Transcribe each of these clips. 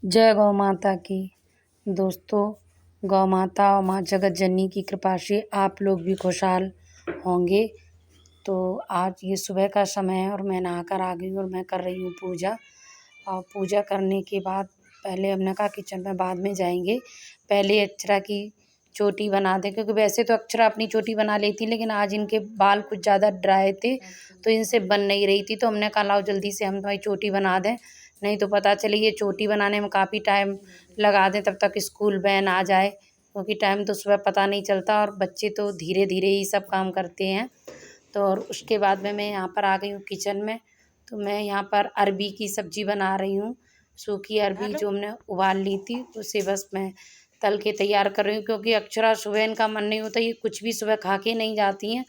जय गौ माता की। दोस्तों, गौ माता और माँ जगत जननी की कृपा से आप लोग भी खुशहाल होंगे। तो आज ये सुबह का समय है और मैं नहाकर आ गई हूँ और मैं कर रही हूँ पूजा। और पूजा करने के बाद पहले हमने कहा किचन में बाद में जाएंगे, पहले अक्षरा की चोटी बना दें, क्योंकि वैसे तो अक्षरा अपनी चोटी बना लेती, लेकिन आज इनके बाल कुछ ज़्यादा ड्राई थे तो इनसे बन नहीं रही थी। तो हमने कहा लाओ जल्दी से हम तुम्हारी चोटी बना दें, नहीं तो पता चले ये चोटी बनाने में काफ़ी टाइम लगा दें, तब तक स्कूल वैन आ जाए, क्योंकि टाइम तो सुबह पता नहीं चलता और बच्चे तो धीरे धीरे ही सब काम करते हैं। तो और उसके बाद में मैं यहाँ पर आ गई हूँ किचन में। तो मैं यहाँ पर अरबी की सब्ज़ी बना रही हूँ। सूखी अरबी जो हमने उबाल ली थी उसे बस मैं तल के तैयार कर रही हूँ, क्योंकि अक्षरा सुबह इनका मन नहीं होता, ये कुछ भी सुबह खा के नहीं जाती हैं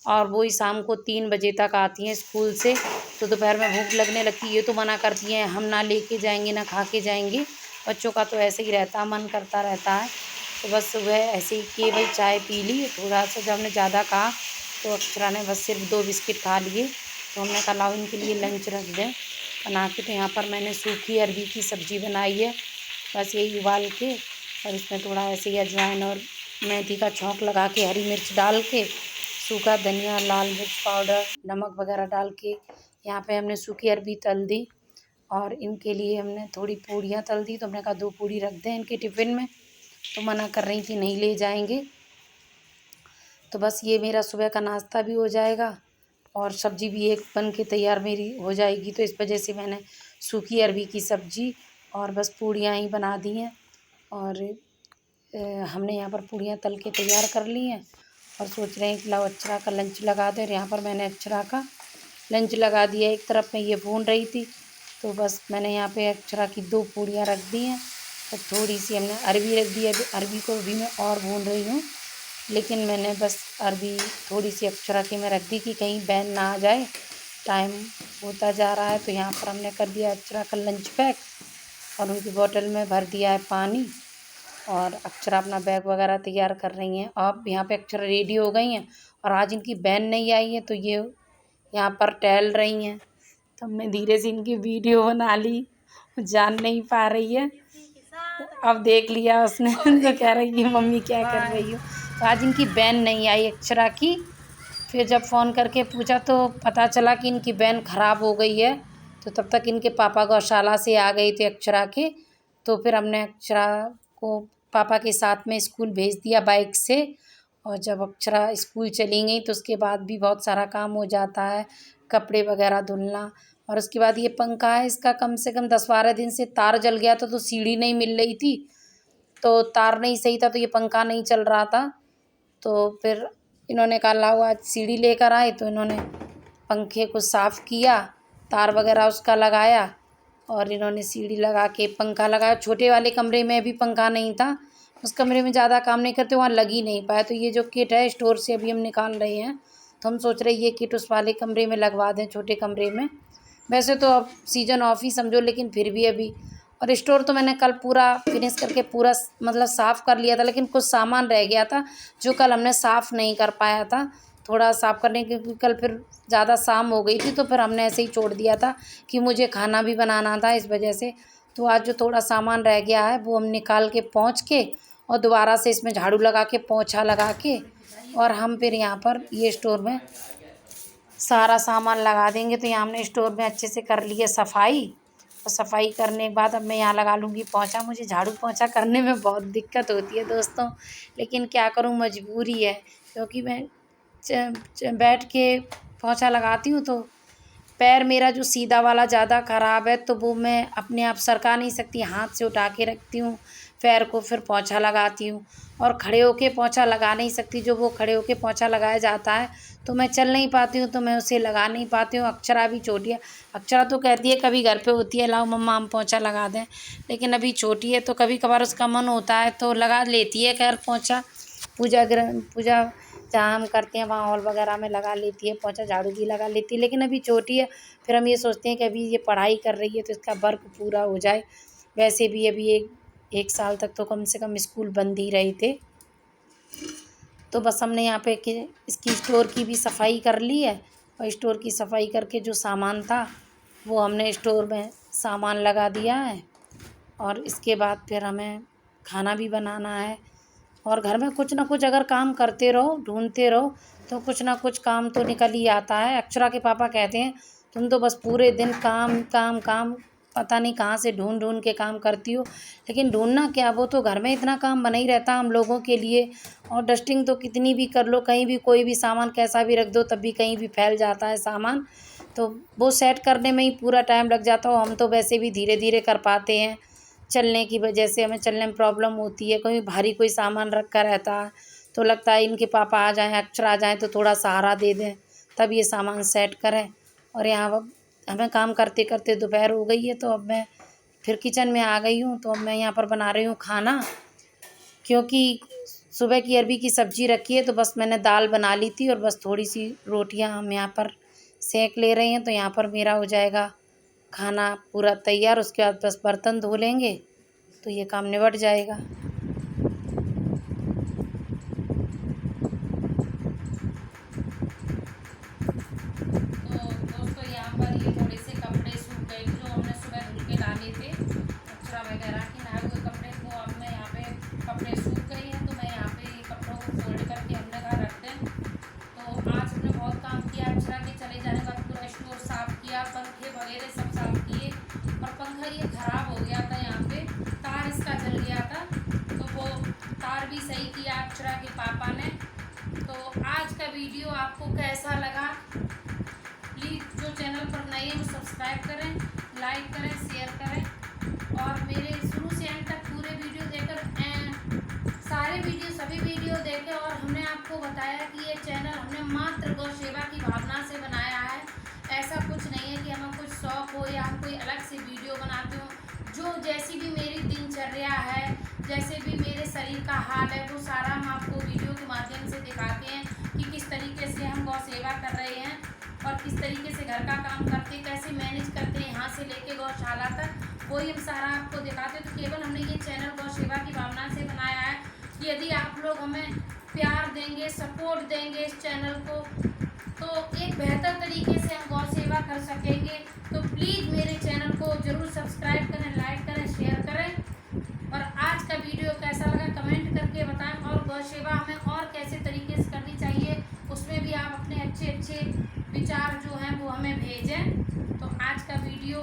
और वो ही शाम को 3 बजे तक आती हैं स्कूल से। तो दोपहर में भूख लगने लगती है, ये तो मना करती हैं हम ना लेके जाएंगे ना खा के जाएंगे। बच्चों का तो ऐसे ही रहता है, मन करता रहता है। तो बस सुबह ऐसे ही केवल चाय पी ली, थोड़ा सा जब हमने ज़्यादा कहा तो अक्षरा ने बस सिर्फ 2 बिस्किट खा लिए। तो हमने कहा लाओ इनके लिए लंच रख दें बना के। तो यहाँ पर मैंने सूखी अरबी की सब्ज़ी बनाई है, बस यही उबाल के और इसमें थोड़ा ऐसे ही अजवाइन और मेथी का छौंक लगा के, हरी मिर्च डाल के, सूखा धनिया, लाल मिर्च पाउडर, नमक वगैरह डाल के यहाँ पे हमने सूखी अरबी तल दी। और इनके लिए हमने थोड़ी पूड़ियाँ तल दी। तो हमने कहा 2 पूड़ी रख दें इनके टिफ़िन में, तो मना कर रही थी नहीं ले जाएंगे। तो बस ये मेरा सुबह का नाश्ता भी हो जाएगा और सब्ज़ी भी एक बन के तैयार मेरी हो जाएगी। तो इस वजह से मैंने सूखी अरबी की सब्ज़ी और बस पूड़ियाँ ही बना दी हैं। और हमने यहाँ पर पूड़ियाँ तल के तैयार कर ली हैं और सोच रहे हैं कि लाओ अक्षरा का लंच लगा दें। और यहाँ पर मैंने अक्षरा का लंच लगा दिया। एक तरफ में ये भून रही थी, तो बस मैंने यहाँ पे अक्षरा की 2 पूड़ियाँ रख दी हैं और थोड़ी सी हमने अरबी रख दी है। अरबी को भी मैं और भून रही हूँ, लेकिन मैंने बस अरबी थोड़ी सी अक्षरा की मैं रख दी कि कहीं बैन ना आ जाए, टाइम होता जा रहा है। तो यहाँ पर हमने कर दिया अक्षरा का लंच पैक और उनकी बोतल में भर दिया है पानी। और अक्षरा अपना बैग वगैरह तैयार कर रही हैं। अब यहाँ पे अक्षरा रेडी हो गई हैं और आज इनकी बहन नहीं आई है, तो ये यहाँ पर टहल रही हैं। तो हमने धीरे से इनकी वीडियो बना ली, जान नहीं पा रही है। अब देख लिया उसने तो कह रही है मम्मी क्या कर रही हो। तो आज इनकी बहन नहीं आई अक्षरा की। फिर जब फ़ोन करके पूछा तो पता चला कि इनकी वैन ख़राब हो गई है। तो तब तक इनके पापा गौशाला से आ गए थे अक्षरा के। तो फिर हमने अक्षरा को पापा के साथ में स्कूल भेज दिया बाइक से। और जब अक्षरा स्कूल चली गई तो उसके बाद भी बहुत सारा काम हो जाता है, कपड़े वगैरह धुलना। और उसके बाद ये पंखा है, इसका कम से कम 10-12 दिन से तार जल गया था, तो सीढ़ी नहीं मिल रही थी, तो तार नहीं सही था, तो ये पंखा नहीं चल रहा था। तो फिर इन्होंने कहा लाओ आज सीढ़ी लेकर आए। तो इन्होंने पंखे को साफ़ किया, तार वगैरह उसका लगाया और इन्होंने सीढ़ी लगा के पंखा लगाया। छोटे वाले कमरे में भी पंखा नहीं था, उस कमरे में ज़्यादा काम नहीं करते, वहाँ लग ही नहीं पाया। तो ये जो किट है स्टोर से अभी हम निकाल रहे हैं, तो हम सोच रहे ये किट उस वाले कमरे में लगवा दें, छोटे कमरे में। वैसे तो अब सीजन ऑफ ही समझो, लेकिन फिर भी अभी। और स्टोर तो मैंने कल पूरा फिनिश करके पूरा मतलब साफ़ कर लिया था, लेकिन कुछ सामान रह गया था जो कल हमने साफ़ नहीं कर पाया था थोड़ा साफ़ करने, क्योंकि कल फिर ज़्यादा शाम हो गई थी, तो फिर हमने ऐसे ही छोड़ दिया था कि मुझे खाना भी बनाना था इस वजह से। तो आज जो थोड़ा सामान रह गया है वो हम निकाल के पोंछ के और दोबारा से इसमें झाड़ू लगा के पोंछा लगा के और हम फिर यहाँ पर ये स्टोर में सारा सामान लगा देंगे। तो यहाँ हमने स्टोर में अच्छे से कर ली है सफाई। और सफाई करने के बाद अब मैं यहाँ लगा लूँगी पोंछा। मुझे झाड़ू पोंछा करने में बहुत दिक्कत होती है दोस्तों, लेकिन क्या करूँ, मजबूरी है। क्योंकि मैं बैठ के पोंछा लगाती हूँ तो पैर मेरा जो सीधा वाला ज़्यादा ख़राब है, तो वो मैं अपने आप सरका नहीं सकती, हाथ से उठा के रखती हूँ पैर को, फिर पोंछा लगाती हूँ। और खड़े होके पोंछा लगा नहीं सकती, जो वो खड़े होके पोंछा लगाया जाता है तो मैं चल नहीं पाती हूँ, तो मैं उसे लगा नहीं पाती हूँ। अक्षरा भी छोटी है, अक्षरा तो कहती है कभी घर पे होती है लाओ मम्मा हम पोंछा लगा दें, लेकिन अभी छोटी है तो कभी कभार उसका मन होता है तो लगा लेती है खैर पोंछा। पूजा जहाँ हम करते हैं वहाँ हॉल वगैरह में लगा लेती है पोंछा, झाड़ू भी लगा लेती है, लेकिन अभी छोटी है। फिर हम ये सोचते हैं कि अभी ये पढ़ाई कर रही है तो इसका वर्क पूरा हो जाए। वैसे भी अभी एक साल तक तो कम से कम स्कूल बंद ही रहे थे। तो बस हमने यहाँ पे कि इसकी स्टोर की भी सफाई कर ली है और स्टोर की सफाई करके जो सामान था वो हमने स्टोर में सामान लगा दिया है। और इसके बाद फिर हमें खाना भी बनाना है। और घर में कुछ ना कुछ अगर काम करते रहो, ढूंढते रहो, तो कुछ ना कुछ काम तो निकल ही आता है। अक्षरा के पापा कहते हैं तुम तो बस पूरे दिन काम काम काम, पता नहीं कहाँ से ढूंढ ढूंढ के काम करती हो। लेकिन ढूंढना क्या, वो तो घर में इतना काम बना ही रहता हम लोगों के लिए। और डस्टिंग तो कितनी भी कर लो, कहीं भी कोई भी सामान कैसा भी रख दो तब भी कहीं भी फैल जाता है सामान। तो वो सेट करने में ही पूरा टाइम लग जाता है। हम तो वैसे भी धीरे धीरे कर पाते हैं, चलने की वजह से हमें चलने में प्रॉब्लम होती है। कहीं भारी कोई सामान रखा रहता है तो लगता है इनके पापा आ जाएं, अक्षरा आ जाएं तो थोड़ा सहारा दे दें, तब ये सामान सेट करें। और यहाँ अब हमें काम करते करते दोपहर हो गई है, तो अब मैं फिर किचन में आ गई हूँ। तो अब मैं यहाँ पर बना रही हूँ खाना, क्योंकि सुबह की अरबी की सब्ज़ी रखी है, तो बस मैंने दाल बना ली थी और बस थोड़ी सी रोटियाँ हम यहाँ पर सेक ले रहे हैं। तो यहाँ पर मेरा हो जाएगा खाना पूरा तैयार। उसके बाद बस बर्तन धो लेंगे तो ये काम निबट जाएगा। तो दोस्तों यहाँ पर ये थोड़े से कपड़े सूख गए जो हमने सुबह धुल के डाले थे, अक्षरा वगैरह के नहाए हुए कपड़े, वो अब मैं यहाँ पे कपड़े सूख गए हैं। तो मैं यहाँ पे ये कपड़ों को फोल्ड करके हमने कहा रख दें। तो आज हमने बहुत काम किया। अक्षरा के चले जाने के बाद पूरा स्टोर साफ़ किया, पंखे वगैरह सब साफ़ किए। और पंखा ये ख़राब हो गया था, यहाँ पे तार इसका जल गया था, तो वो तार भी सही किया अक्षरा के पापा ने। तो आज का वीडियो आपको कैसा लगा, प्लीज़ जो चैनल पर नए हैं वो सब्सक्राइब करें, लाइक करें, शेयर करें। और मेरे शुरू से एंड तक पूरे वीडियो देखकर सारे वीडियो सभी वीडियो देखें। और हमने आपको बताया कि ये चैनल हमने मात्र गौ सेवा की भावना से बनाया है। ऐसा कुछ नहीं है कि हमें कुछ शौक़ हो या हम कोई अलग से वीडियो बनाते हो। जो जैसी भी मेरी दिनचर्या है, जैसे भी मेरे शरीर का हाल है, वो सारा हम आपको वीडियो के माध्यम से दिखाते हैं कि किस तरीके से हम गौ सेवा कर रहे हैं और किस तरीके से घर का काम करते, कैसे मैनेज करते हैं यहाँ से लेके गौशाला तक, वही हम सारा आपको दिखाते हैं। तो केवल हमने ये चैनल गौ सेवा की भावना से बनाया है कि यदि आप लोग हमें प्यार देंगे, सपोर्ट देंगे इस चैनल को, तो एक बेहतर तरीके से हम गौ सेवा कर सकेंगे। तो प्लीज़ मेरे चैनल को ज़रूर सब्सक्राइब करें, लाइक करें, शेयर करें। और आज का वीडियो कैसा लगा कमेंट करके बताएं। और गौ सेवा हमें और कैसे तरीके से करनी चाहिए, उसमें भी आप अपने अच्छे अच्छे विचार जो हैं वो हमें भेजें। तो आज का वीडियो